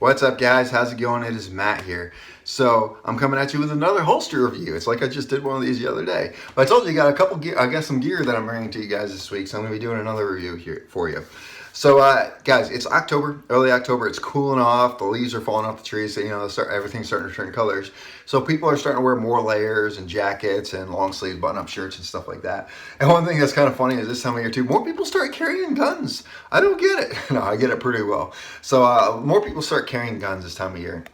What's up, guys? How's it going? It is Matt here. So I'm coming at you with another holster review. It's like I just did one of these the other day. But I told you I got a couple gear. I got some gear that I'm bringing to you guys this week. So I'm gonna be doing another review here for you. So guys, it's October, early October. It's cooling off. The leaves are falling off the trees. So, you know, everything's starting to turn colors. So people are starting to wear more layers and jackets and long sleeve button-up shirts and stuff like that. And one thing that's kind of funny is this time of year too, more people start carrying guns. I don't get it. No, I get it pretty well. So more people start carrying guns this time of year.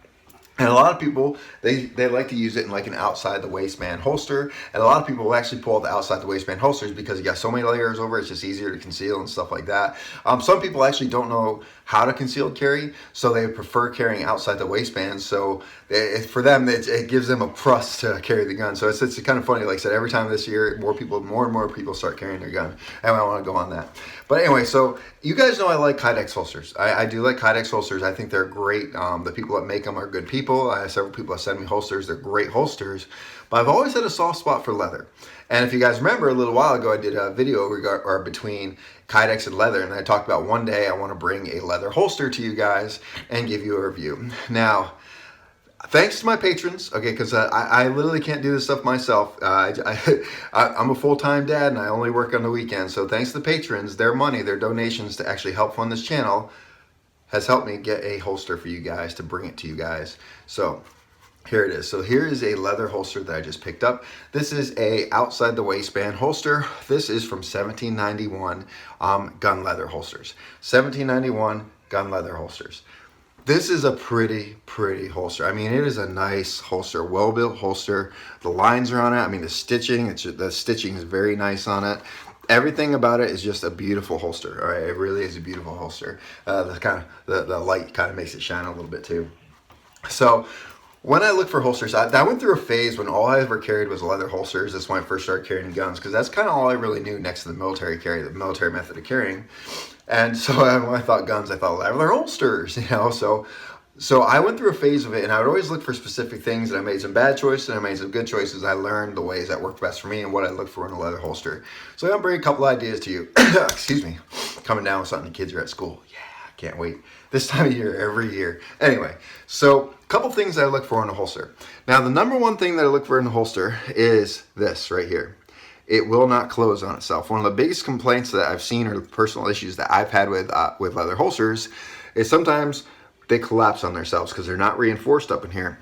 And a lot of people, they like to use it in like an outside the waistband holster. And a lot of people will actually pull out the outside the waistband holsters because you got so many layers over it, it's just easier to conceal and stuff like that. Some people actually don't know how to concealed carry, so they prefer carrying outside the waistband. So for them, it gives them a plus to carry the gun. So it's kind of funny. Like I said, every time this year, more and more people start carrying their gun. And I want to go on that. But anyway, so you guys know I like Kydex holsters. I do like Kydex holsters. I think they're great. The people that make them are good people. I have several people that send me holsters. They're great holsters. But I've always had a soft spot for leather. And if you guys remember, a little while ago, I did a video between Kydex and leather. And I talked about one day I want to bring a leather holster to you guys and give you a review. Now, thanks to my patrons, okay, because I literally can't do this stuff myself. I'm a full-time dad and I only work on the weekends. So thanks to the patrons, their money, their donations to actually help fund this channel has helped me get a holster for you guys to bring it to you guys. So here it is. So here is a leather holster that I just picked up. This is a outside the waistband holster. This is from 1791 GunLeather holsters. 1791 GunLeather holsters. This is a pretty holster. I mean, it is a nice holster, well-built holster. The lines are on it. I mean, the stitching is very nice on it. Everything about it is just a beautiful holster. All right, it really is a beautiful holster. The light kind of makes it shine a little bit too. So when I look for holsters, I went through a phase when all I ever carried was leather holsters. That's when I first started carrying guns, because that's kind of all I really knew next to the military carry, the military method of carrying. And so when I thought guns, I thought leather holsters, you know. So I went through a phase of it, and I would always look for specific things, and I made some bad choices, and I made some good choices. I learned the ways that worked best for me and what I look for in a leather holster. So I'm gonna bring a couple ideas to you. Excuse me, coming down with something the kids are at school. Yeah, can't wait. This time of year, every year. Anyway, so a couple things I look for in a holster. Now, the number one thing that I look for in a holster is this right here. It will not close on itself. One of the biggest complaints that I've seen, or personal issues that I've had with leather holsters, is sometimes they collapse on themselves because they're not reinforced up in here.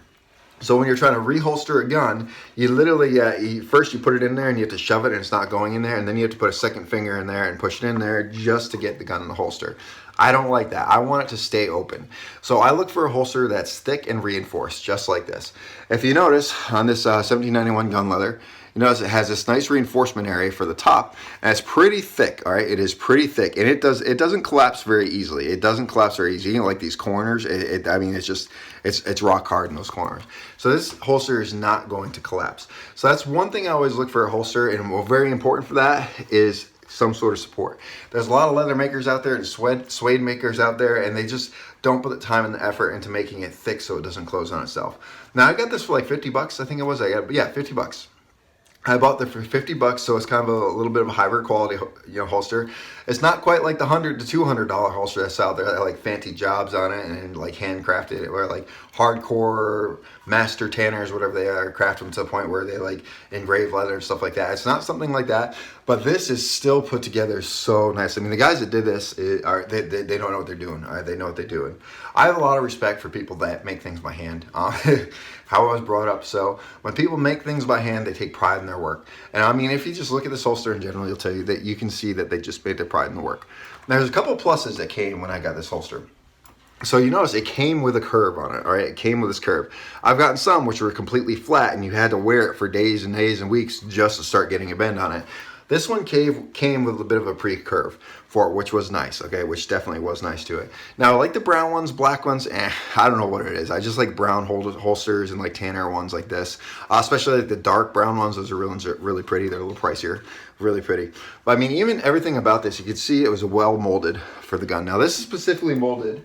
So when you're trying to reholster a gun, you literally, first you put it in there and you have to shove it and it's not going in there, and then you have to put a second finger in there and push it in there just to get the gun in the holster. I don't like that. I want it to stay open. So I look for a holster that's thick and reinforced, just like this. If you notice on this 1791 GunLeather, you notice it has this nice reinforcement area for the top, and it's pretty thick. All right, it is pretty thick, and it doesn't collapse very easily. It doesn't collapse very easily. You know, like these corners. I mean, it's rock hard in those corners. So this holster is not going to collapse. So that's one thing I always look for a holster, and very important for that is some sort of support. There's a lot of leather makers out there and suede makers out there, and they just don't put the time and the effort into making it thick so it doesn't close on itself. Now I got this for like 50 bucks. I think it was. Yeah, 50 bucks. I bought it for 50 bucks, so it's kind of a little bit of a higher quality, you know, holster. It's not quite like the $100 to $200 holster that's out there that like fancy jobs on it and like handcrafted, or like hardcore master tanners, whatever they are, craft them to the point where they like engrave leather and stuff like that. It's not something like that, but this is still put together so nice. I mean, the guys that did this they don't know what they're doing. All right, they know what they're doing. I have a lot of respect for people that make things by hand. How I was brought up. So when people make things by hand, they take pride in their work. And I mean, if you just look at this holster in general, you'll tell you that you can see that they just made their pride in the work. Now, there's a couple of pluses that came when I got this holster. So you notice it came with a curve on it, all right? It came with this curve. I've gotten some which were completely flat and you had to wear it for days and days and weeks just to start getting a bend on it. This one came with a bit of a pre-curve for it, which was nice, okay, which definitely was nice to it. Now, I like the brown ones, black ones, I don't know what it is. I just like brown holsters and like tanner ones like this, especially like the dark brown ones. Those are really pretty. They're a little pricier, really pretty. But I mean, even everything about this, you could see it was well molded for the gun. Now, this is specifically molded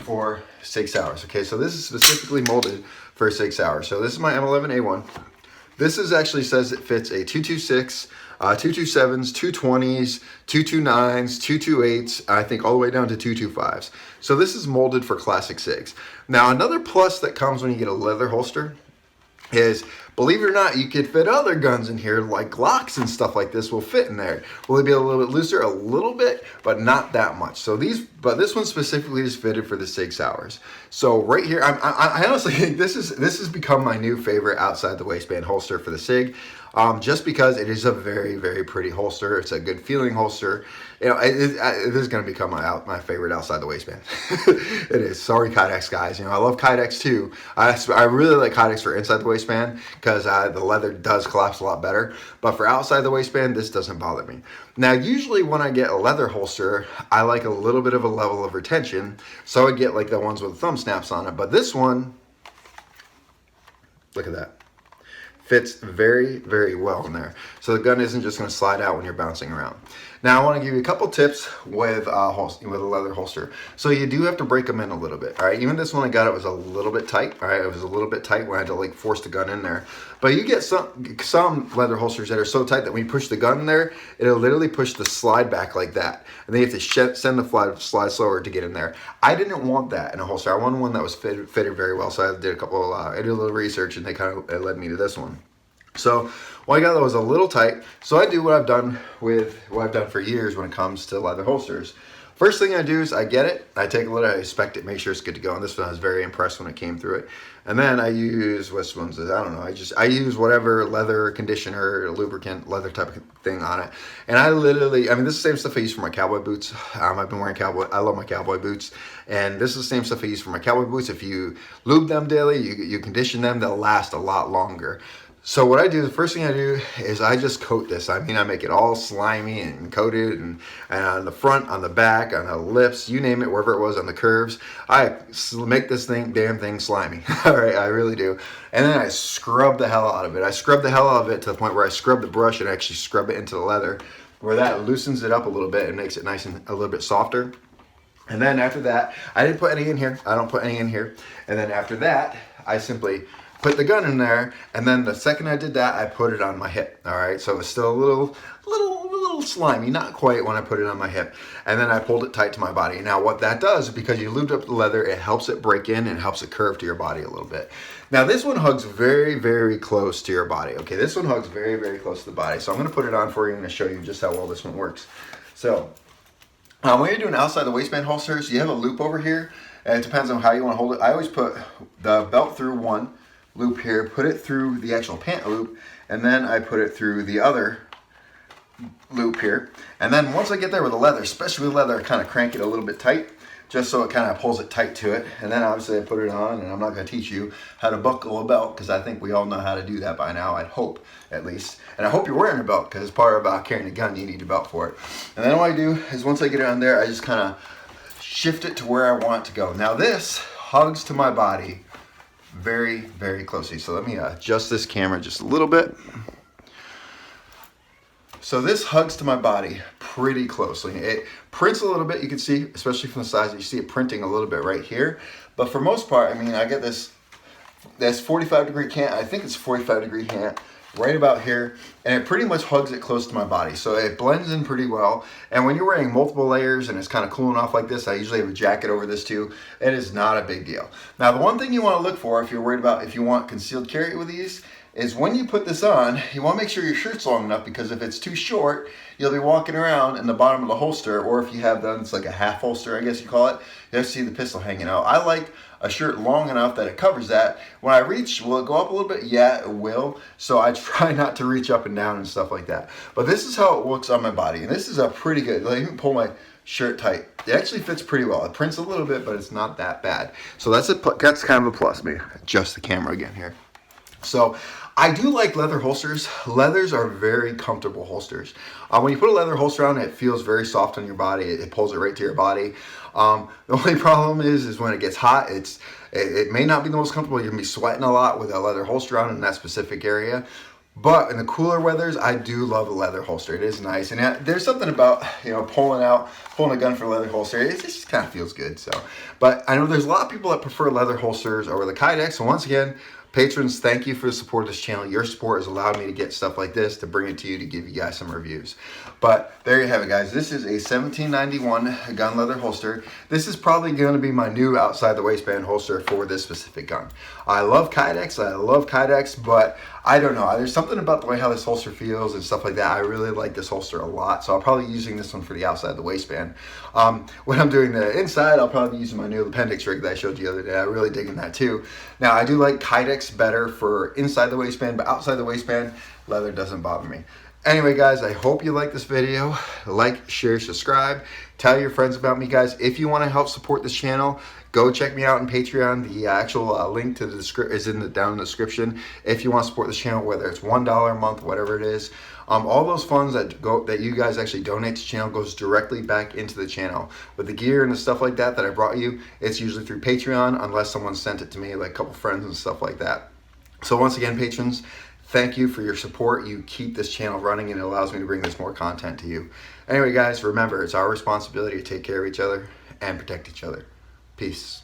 for Sig Sauers, okay? So this is specifically molded for Sig Sauers. So this is my M11A1. This is actually says it fits a 226, 227s, 220s, 229s, 228s, I think all the way down to 225s. So this is molded for classic Sigs. Now another plus that comes when you get a leather holster is, believe it or not, you could fit other guns in here, like Glocks and stuff like this will fit in there. Will it be a little bit looser? A little bit, but not that much. So but this one specifically is fitted for the Sig Sauers. So right here, I honestly think this has become my new favorite outside the waistband holster for the Sig. Just because it is a very, very pretty holster. It's a good feeling holster. You know, it is going to become my favorite outside the waistband. It is. Sorry, Kydex guys. You know, I love Kydex too. I really like Kydex for inside the waistband because the leather does collapse a lot better. But for outside the waistband, this doesn't bother me. Now, usually when I get a leather holster, I like a little bit of a level of retention. So I get like the ones with thumb snaps on it. But this one, look at that. Fits very, very well in there. So the gun isn't just going to slide out when you're bouncing around. Now I want to give you a couple tips with a leather holster. So you do have to break them in a little bit. All right, even this one I got, it was a little bit tight. All right, it was a little bit tight when I had to like force the gun in there. But you get some leather holsters that are so tight that when you push the gun in there, it'll literally push the slide back like that, and then you have to send the slide slower to get in there. I didn't want that in a holster. I wanted one that was fitted very well. So I did I did a little research, and it led me to this one. So what I got that was a little tight. So I do what I've done for years when it comes to leather holsters. First thing I do is I get it, I take a look, I inspect it, make sure it's good to go. And this one I was very impressed when it came through it. And then I use, which one's this? I don't know. I use whatever leather conditioner, lubricant, leather type of thing on it. And I literally, I mean, this is the same stuff I use for my cowboy boots. I've been wearing I love my cowboy boots. And this is the same stuff I use for my cowboy boots. If you lube them daily, you condition them, they'll last a lot longer. So what I do, the first thing I do is I just coat this. I mean, I make it all slimy and coated, and on the front, on the back, on the lips, you name it, wherever it was, on the curves. I make this damn thing slimy. All right, I really do. And then I scrub the hell out of it. I scrub the hell out of it to the point where I scrub the brush and actually scrub it into the leather, where that loosens it up a little bit and makes it nice and a little bit softer. And then after that, I didn't put any in here. I don't put any in here. And then after that, I simply put the gun in there, and then the second I did that, I put it on my hip. All right, so it's still a little slimy, not quite when I put it on my hip. And then I pulled it tight to my body. Now what that does, because you lubed up the leather, it helps it break in and helps it curve to your body a little bit. Now this one hugs very, very close to your body. Okay, this one hugs very, very close to the body. So I'm gonna put it on for you and show you just how well this one works. So when you're doing outside the waistband holsters, you have a loop over here, and it depends on how you want to hold it. I always put the belt through one loop here, put it through the actual pant loop, and then I put it through the other loop here. And then once I get there with the leather, especially with leather, I kind of crank it a little bit tight, just so it kind of pulls it tight to it. And then obviously I put it on, and I'm not going to teach you how to buckle a belt, because I think we all know how to do that by now, I'd hope, at least. And I hope you're wearing a belt, because it's part of carrying a gun, you need a belt for it. And then what I do is once I get it on there, I just kind of shift it to where I want it to go. Now this hugs to my body very, very closely. So let me adjust this camera just a little bit. So this hugs to my body pretty closely. It prints a little bit, you can see, especially from the sides, you see it printing a little bit right here. But for most part, I mean, I get this 45-degree cant, I think it's 45-degree cant, right about here, and it pretty much hugs it close to my body. So it blends in pretty well. And when you're wearing multiple layers and it's kind of cooling off like this, I usually have a jacket over this too. It is not a big deal. Now, the one thing you want to look for if you're worried about if you want concealed carry with these is when you put this on, you want to make sure your shirt's long enough, because if it's too short, you'll be walking around in the bottom of the holster, or if you have done, it's like a half holster, I guess you call it, you have to see the pistol hanging out. I like a shirt long enough that it covers that. When I reach, will it go up a little bit? Yeah, it will. So I try not to reach up and down and stuff like that. But this is how it looks on my body. And this is a pretty good, let me pull my shirt tight. It actually fits pretty well. It prints a little bit, but it's not that bad. So that's kind of a plus. Let me adjust the camera again here. So I do like leather holsters. Leathers are very comfortable holsters. When you put a leather holster on, it feels very soft on your body. It pulls it right to your body. The only problem is when it gets hot, it may not be the most comfortable. You're gonna be sweating a lot with a leather holster on in that specific area. But in the cooler weathers, I do love a leather holster. It is nice, and there's something about, you know, pulling a gun for a leather holster. It just kind of feels good. So, but I know there's a lot of people that prefer leather holsters over the Kydex. So once again, Patrons, thank you for the support of this channel. Your support has allowed me to get stuff like this, to bring it to you, to give you guys some reviews. But there you have it, guys. This is a 1791 GunLeather holster. This is probably going to be my new outside the waistband holster for this specific gun. I love Kydex, but I don't know. There's something about the way how this holster feels and stuff like that. I really like this holster a lot, so I'll probably be using this one for the outside the waistband. When I'm doing the inside, I'll probably be using my new appendix rig that I showed you the other day. I'm really digging that too. Now, I do like Kydex better for inside the waistband, but outside the waistband, leather doesn't bother me. Anyway, guys, I hope you like this video. Like, share, subscribe. Tell your friends about me, guys. If you want to help support this channel, go check me out on Patreon. The actual link to the description is down in the description. If you want to support this channel, whether it's $1 a month, whatever it is, all those funds that you guys actually donate to the channel goes directly back into the channel. But the gear and the stuff like that I brought you, it's usually through Patreon, unless someone sent it to me, like a couple friends and stuff like that. So once again, patrons, thank you for your support. You keep this channel running, and it allows me to bring this more content to you. Anyway, guys, remember, it's our responsibility to take care of each other and protect each other. Peace.